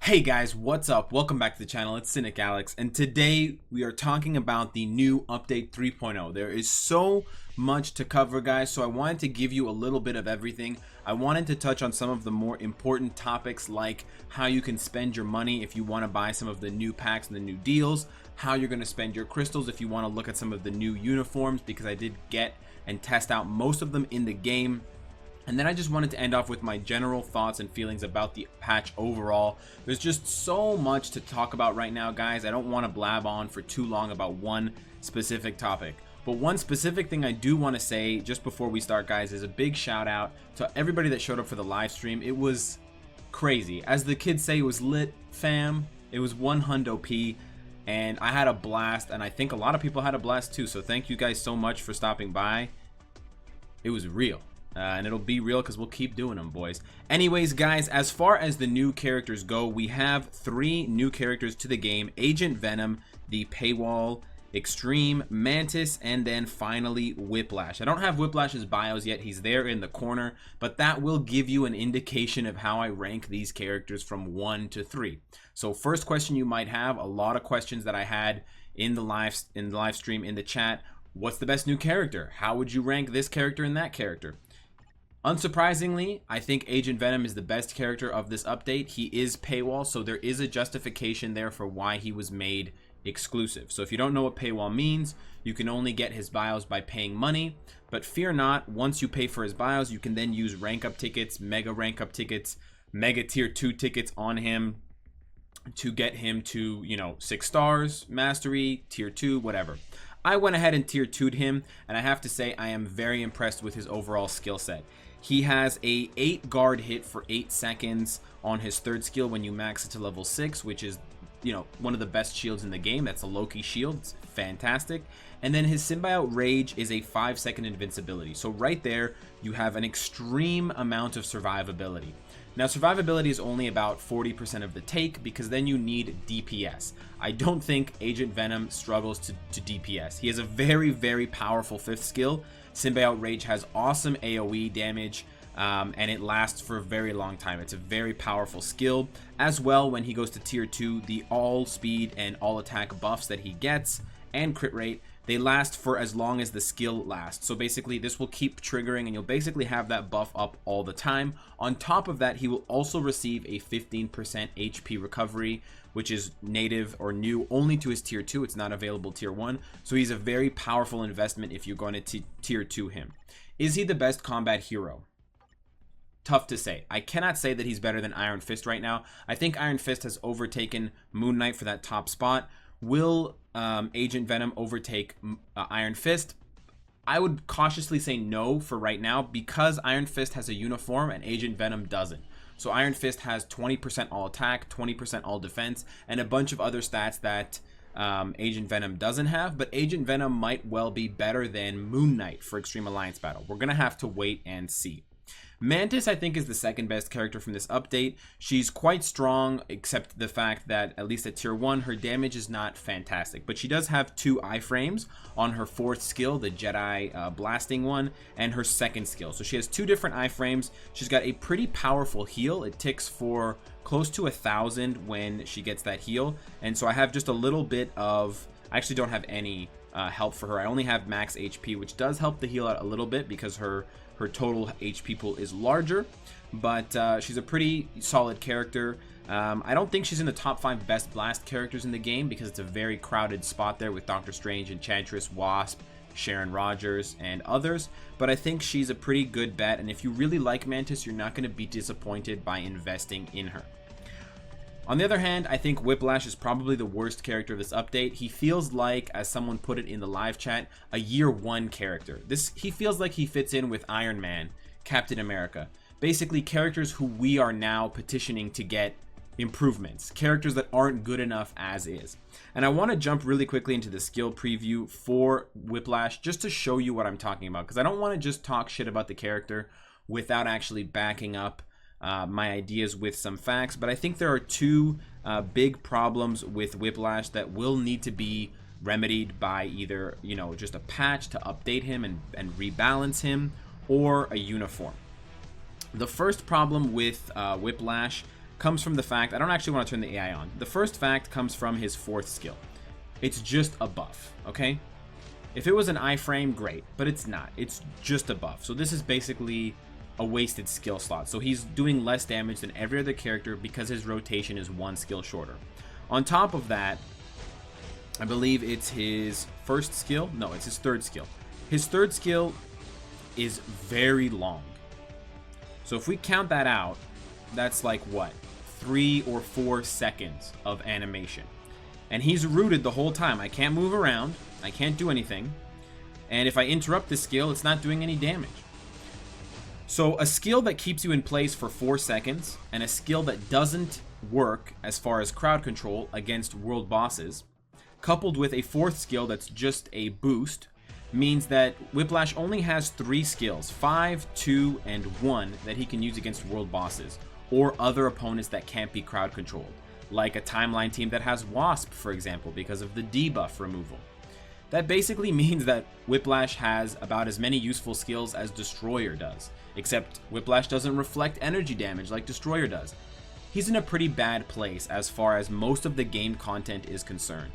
Hey guys, what's up? Welcome back to the channel. It's Cynicalex, and today we are talking about the new update 3.0. There is so much to cover, guys, so I wanted to give you a little bit of everything. I wanted to touch on some of the more important topics, like how you can spend your money if you want to buy some of the new packs and the new deals, how you're going to spend your crystals if you want to look at some of the new uniforms, because I did get and test out most of them in the game. And then I just wanted to end off with my general thoughts and feelings about the patch overall. There's just so much to talk about right now, guys. I don't want to blab on for too long about one specific topic. But one specific thing I do want to say just before we start, guys, is a big shout out to everybody that showed up for the live stream. It was crazy. As the kids say, it was lit, fam. It was 100p. And I had a blast, and I think a lot of people had a blast too. So thank you guys so much for stopping by. It was real. And it'll be real because we'll keep doing them, boys. Anyways, guys, as far as the new characters go, we have 3 new characters to the game: Agent Venom, the Paywall, Extreme, Mantis, and then finally Whiplash. I don't have Whiplash's bios yet. He's there in the corner, but that will give you an indication of how I rank these characters from 1 to 3. So first question you might have, a lot of questions that I had in the live stream, in the chat: what's the best new character? How would you rank this character and that character? Unsurprisingly, I think Agent Venom is the best character of this update. He is paywall, so there is a justification there for why he was made exclusive. So if you don't know what paywall means, you can only get his bios by paying money. But fear not, once you pay for his bios, you can then use rank up tickets, mega rank up tickets, mega tier 2 tickets on him to get him to, 6 stars, mastery, tier 2, whatever. I went ahead and tier 2'd him, and I have to say I am very impressed with his overall skill set. He has a 8 guard hit for 8 seconds on his 3rd skill when you max it to level 6, which is, one of the best shields in the game. That's a Loki shield. It's fantastic. And then his symbiote rage is a 5-second invincibility. So right there, you have an extreme amount of survivability. Now, survivability is only about 40% of the take, because then you need DPS. I don't think Agent Venom struggles to DPS. He has a very, very powerful 5th skill. Symbiote Rage has awesome AoE damage, and it lasts for a very long time. It's a very powerful skill. As well, when he goes to tier 2, the all speed and all attack buffs that he gets and crit rate, they last for as long as the skill lasts. So basically, this will keep triggering, and you'll basically have that buff up all the time. On top of that, he will also receive a 15% HP recovery, which is native or new only to his tier 2. It's not available tier 1. So he's a very powerful investment if you're going to tier 2 him. Is he the best combat hero? Tough to say. I cannot say that he's better than Iron Fist right now. I think Iron Fist has overtaken Moon Knight for that top spot. Will Agent Venom overtake Iron Fist? I would cautiously say no for right now, because Iron Fist has a uniform and Agent Venom doesn't. So Iron Fist has 20% all attack, 20% all defense, and a bunch of other stats that Agent Venom doesn't have. But Agent Venom might well be better than Moon Knight for Extreme Alliance Battle. We're going to have to wait and see. Mantis, I think, is the second best character from this update. She's quite strong, except the fact that, at least at tier 1, her damage is not fantastic. But she does have 2 iframes on her 4th skill, the Jedi blasting one, and her 2nd skill. So she has 2 different iframes. She's got a pretty powerful heal. It ticks for close to 1,000 when she gets that heal. And so I have just a little bit of... I actually don't have any help for her. I only have max HP, which does help the heal out a little bit because her total HP pool is larger, but she's a pretty solid character. I don't think she's in the top 5 best blast characters in the game, because it's a very crowded spot there with Doctor Strange, Enchantress, Wasp, Sharon Rogers, and others, but I think she's a pretty good bet, and if you really like Mantis, you're not going to be disappointed by investing in her. On the other hand, I think Whiplash is probably the worst character of this update. He feels like, as someone put it in the live chat, a year 1 character. He feels like he fits in with Iron Man, Captain America. Basically, characters who we are now petitioning to get improvements. Characters that aren't good enough as is. And I want to jump really quickly into the skill preview for Whiplash, just to show you what I'm talking about. Because I don't want to just talk shit about the character without actually backing up my ideas with some facts. But I think there are 2 big problems with Whiplash that will need to be remedied by either, just a patch to update him and rebalance him, or a uniform. The first problem with Whiplash comes from the fact, I don't actually want to turn the AI on. The first fact comes from his 4th skill. It's just a buff, okay? If it was an iframe, great, but it's not. It's just a buff. So this is basically a wasted skill slot. So he's doing less damage than every other character because his rotation is 1 skill shorter. On top of that, I believe it's his 1st skill. No, it's his 3rd skill. His 3rd skill is very long. So if we count that out, that's like what? 3 or 4 seconds of animation. And he's rooted the whole time. I can't move around. I can't do anything. And if I interrupt this skill, it's not doing any damage. So a skill that keeps you in place for 4 seconds and a skill that doesn't work as far as crowd control against world bosses, coupled with a 4th skill that's just a boost, means that Whiplash only has 3 skills, 5, 2, and 1, that he can use against world bosses or other opponents that can't be crowd controlled, like a timeline team that has Wasp, for example, because of the debuff removal. That basically means that Whiplash has about as many useful skills as Destroyer does, except Whiplash doesn't reflect energy damage like Destroyer does. He's in a pretty bad place as far as most of the game content is concerned.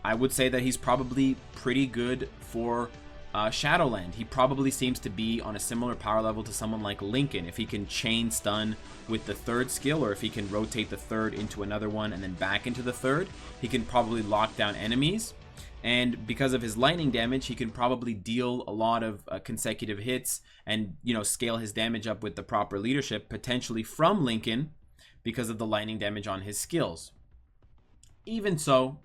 I would say that he's probably pretty good for Shadowland. He probably seems to be on a similar power level to someone like Lincoln. If he can chain stun with the 3rd skill, or if he can rotate the 3rd into another one and then back into the 3rd, he can probably lock down enemies. And because of his lightning damage, he can probably deal a lot of consecutive hits and, you know, scale his damage up with the proper leadership, potentially from Lincoln, because of the lightning damage on his skills. Even so,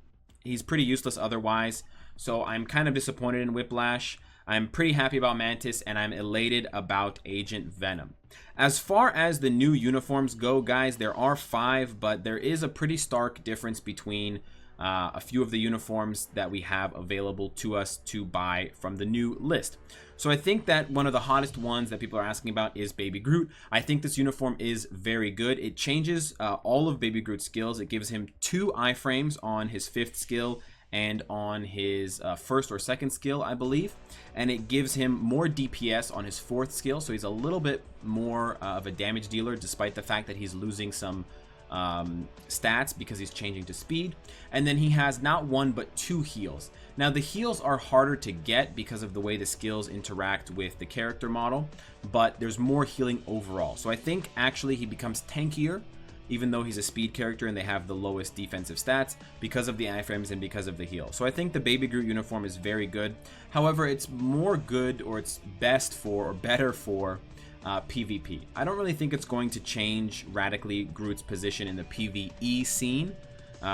he's pretty useless otherwise, so I'm kind of disappointed in Whiplash. I'm pretty happy about Mantis, and I'm elated about Agent Venom. As far as the new uniforms go, guys, there are 5, but there is a pretty stark difference between a few of the uniforms that we have available to us to buy from the new list. So I think that one of the hottest ones that people are asking about is Baby Groot. I think this uniform is very good. It changes all of Baby Groot's skills. It gives him 2 iframes on his 5th skill and on his 1st or 2nd skill, I believe. And it gives him more DPS on his 4th skill, so he's a little bit more of a damage dealer, despite the fact that he's losing some stats because he's changing to speed. And then he has not 1 but 2 heals. Now the heals are harder to get because of the way the skills interact with the character model, but there's more healing overall. So I think actually he becomes tankier, even though he's a speed character and they have the lowest defensive stats, because of the iframes and because of the heal. So I think the Baby Groot uniform is very good. However, it's more good, or it's best for, or better for PvP. I don't really think it's going to change radically Groot's position in the PvE scene.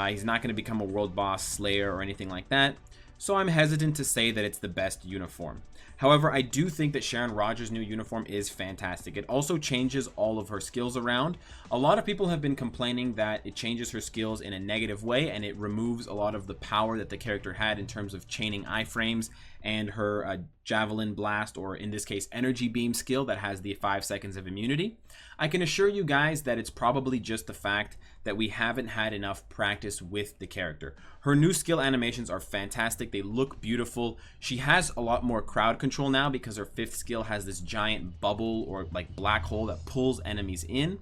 He's not going to become a world boss slayer or anything like that, so I'm hesitant to say that it's the best uniform. However, I do think that Sharon Rogers' new uniform is fantastic. It also changes all of her skills around. A lot of people have been complaining that it changes her skills in a negative way, and it removes a lot of the power that the character had in terms of chaining iframes and her javelin blast, or in this case energy beam skill that has the 5 seconds of immunity. I can assure you guys that it's probably just the fact that we haven't had enough practice with the character. Her new skill animations are fantastic. They look beautiful. She has a lot more crowd control now because her 5th skill has this giant bubble or like black hole that pulls enemies in.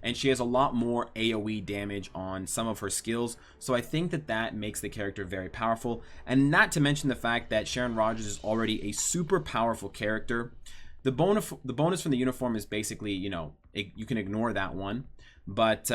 And she has a lot more AoE damage on some of her skills. So I think that that makes the character very powerful. And not to mention the fact that Sharon Rogers is already a super powerful character. The bonus from the uniform is basically, you know, you can ignore that one. But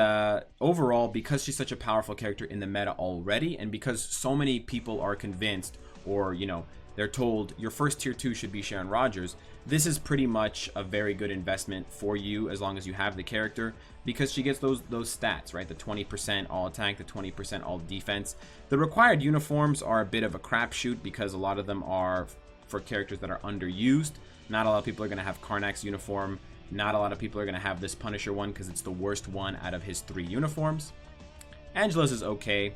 overall, because she's such a powerful character in the meta already, and because so many people are convinced, or, you know, they're told your first tier 2 should be Sharon Rogers, this is pretty much a very good investment for you as long as you have the character, because she gets those stats, right? The 20% all attack, the 20% all defense. The required uniforms are a bit of a crapshoot because a lot of them are for characters that are underused. Not a lot of people are going to have Karnak's uniform. Not a lot of people are going to have this Punisher one because it's the worst one out of his 3 uniforms. Angela's is okay,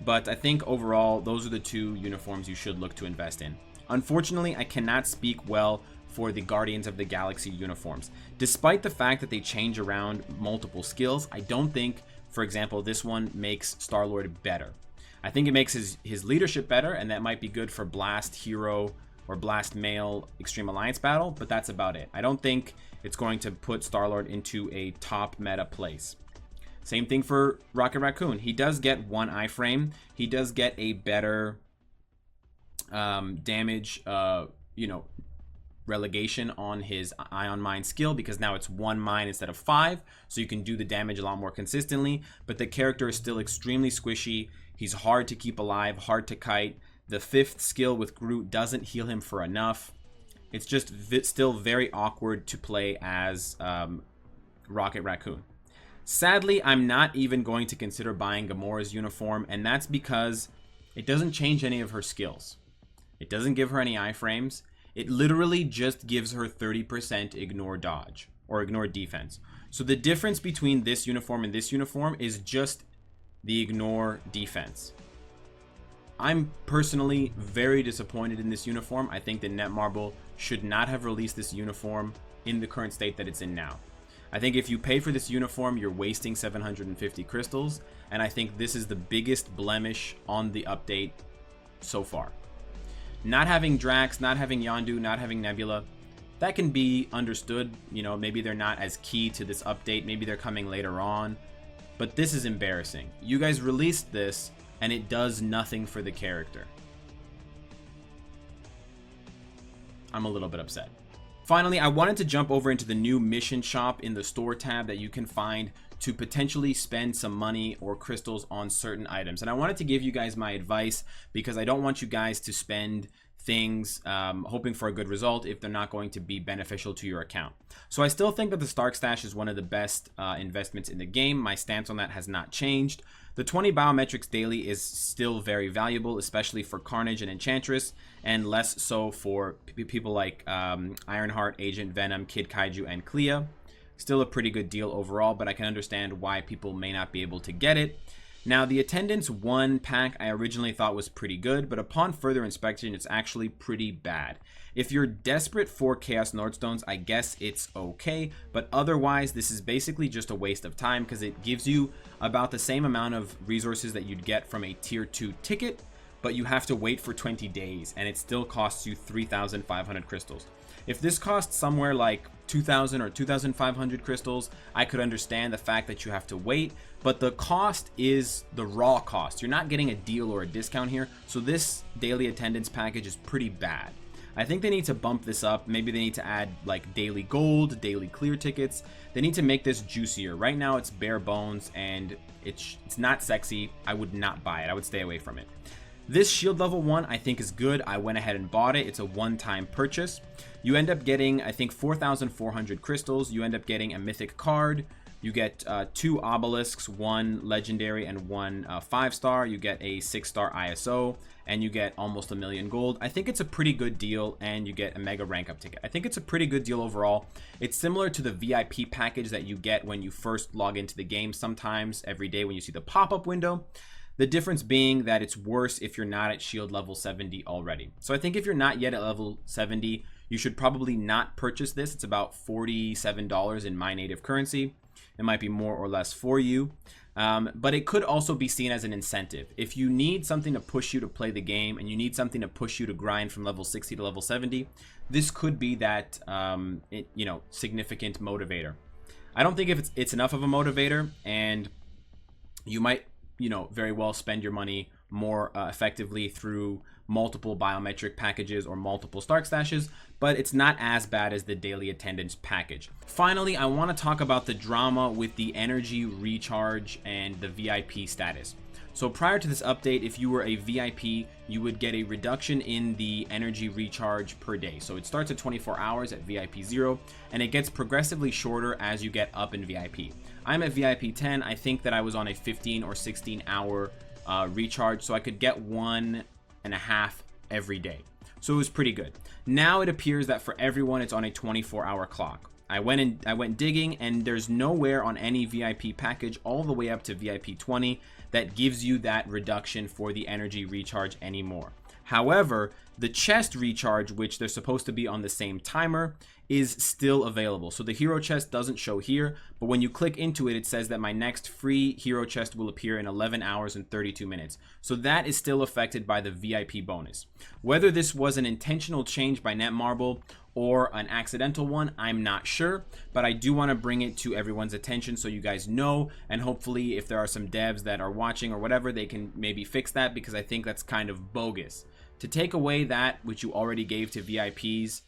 but I think overall those are the 2 uniforms you should look to invest in. Unfortunately, I cannot speak well for the Guardians of the Galaxy uniforms. Despite the fact that they change around multiple skills, I don't think, for example, this one makes Star-Lord better. I think it makes his leadership better, and that might be good for Blast Hero or Blast Male Extreme Alliance battle, but that's about it. I don't think it's going to put Star-Lord into a top meta place. Same thing for Rocket Raccoon. He does get 1 iframe. He does get a better damage, relegation on his Ion Mine skill, because now it's 1 mine instead of 5, so you can do the damage a lot more consistently. But the character is still extremely squishy. He's hard to keep alive, hard to kite. The 5th skill with Groot doesn't heal him for enough. It's just still very awkward to play as Rocket Raccoon. Sadly, I'm not even going to consider buying Gamora's uniform, and that's because it doesn't change any of her skills. It doesn't give her any iframes. It literally just gives her 30% ignore dodge, or ignore defense. So the difference between this uniform and this uniform is just the ignore defense. I'm personally very disappointed in this uniform. I think that Netmarble should not have released this uniform in the current state that it's in now. I think if you pay for this uniform, you're wasting 750 crystals, and I think this is the biggest blemish on the update so far. Not having Drax, not having Yondu, not having Nebula, that can be understood. You know, maybe they're not as key to this update, maybe they're coming later on, but this is embarrassing. You guys released this, and it does nothing for the character. I'm a little bit upset. Finally, I wanted to jump over into the new mission shop in the store tab that you can find to potentially spend some money or crystals on certain items. And I wanted to give you guys my advice, because I don't want you guys to spend things hoping for a good result if they're not going to be beneficial to your account. So I still think that the Stark Stash is one of the best investments in the game. My stance on that has not changed. The 20 biometrics daily is still very valuable, especially for Carnage and Enchantress, and less so for people like Ironheart, Agent Venom, Kid Kaiju, and Clea. Still a pretty good deal overall, but I can understand why people may not be able to get it. Now, the Attendance 1 pack I originally thought was pretty good, but upon further inspection, it's actually pretty bad. If you're desperate for Chaos Nordstones, I guess it's okay, but otherwise, this is basically just a waste of time, because it gives you about the same amount of resources that you'd get from a Tier 2 ticket, but you have to wait for 20 days, and it still costs you 3,500 crystals. If this costs somewhere like 2,000 or 2,500 crystals, I could understand the fact that you have to wait, but the cost is the raw cost. You're not getting a deal or a discount here, so this daily attendance package is pretty bad. I think they need to bump this up. Maybe they need to add like daily gold, daily clear tickets. They need to make this juicier. Right now it's bare bones and it's not sexy. I would not buy it. I would stay away from it. This shield level 1 I think is good. I went ahead and bought it. It's a one-time purchase. You end up getting, I think, 4,400 crystals. You end up getting a mythic card. You get 2 obelisks, 1 legendary and 1 5-star. You get a 6-star ISO, and you get almost 1,000,000 gold. I think it's a pretty good deal, and you get a mega rank up ticket. I think it's a pretty good deal overall. It's similar to the VIP package that you get when you first log into the game, sometimes every day when you see the pop-up window. The difference being that it's worse if you're not at shield level 70 already. So I think if you're not yet at level 70, you should probably not purchase this. It's about $47 in my native currency. It might be more or less for you, but it could also be seen as an incentive. If you need something to push you to play the game and you need something to push you to grind from level 60 to level 70, this could be that significant motivator. I don't think if it's enough of a motivator, and you might very well spend your money more effectively through multiple biometric packages or multiple Stark Stashes, but it's not as bad as the daily attendance package. Finally, I want to talk about the drama with the energy recharge and the VIP status. So prior to this update, if you were a VIP, you would get a reduction in the energy recharge per day. So it starts at 24 hours at VIP 0, and it gets progressively shorter as you get up in VIP. I'm at VIP 10. I think that I was on a 15 or 16 hour recharge, so I could get 1.5 every day. So it was pretty good. Now it appears that for everyone, it's on a 24-hour clock. I went digging, and there's nowhere on any VIP package all the way up to VIP 20 that gives you that reduction for the energy recharge anymore. However, the chest recharge, which they're supposed to be on the same timer, is still available. So the hero chest doesn't show here, but when you click into it, it says that my next free hero chest will appear in 11 hours and 32 minutes. So that is still affected by the VIP bonus. Whether this was an intentional change by Netmarble or an accidental one. I'm not sure, but I do want to bring it to everyone's attention so you guys know, and hopefully if there are some devs that are watching or whatever, they can maybe fix that, because I think that's kind of bogus. To take away that which you already gave to VIPs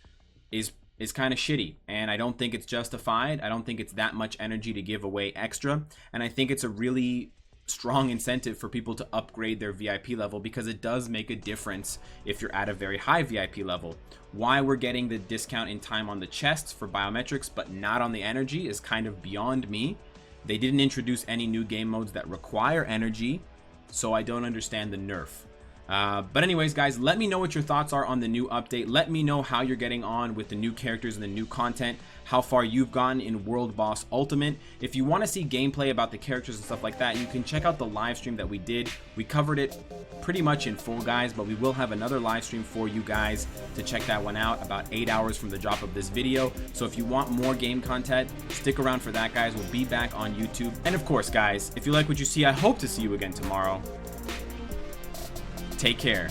is kind of shitty, and I don't think it's justified. I don't think it's that much energy to give away extra, and I think it's a really strong incentive for people to upgrade their VIP level, because it does make a difference if you're at a very high VIP level. Why we're getting the discount in time on the chests for biometrics but not on the energy is kind of beyond me. They didn't introduce any new game modes that require energy, so I don't understand the nerf. But anyways, guys, let me know what your thoughts are on the new update. Let me know how you're getting on with the new characters and the new content, how far you've gotten in World Boss Ultimate. If you want to see gameplay about the characters and stuff like that, you can check out the live stream that we did. We covered it pretty much in full, guys, but we will have another live stream for you guys to check that one out about 8 hours from the drop of this video. So if you want more game content, stick around for that, guys. We'll be back on YouTube. And of course, guys, if you like what you see, I hope to see you again tomorrow. Take care.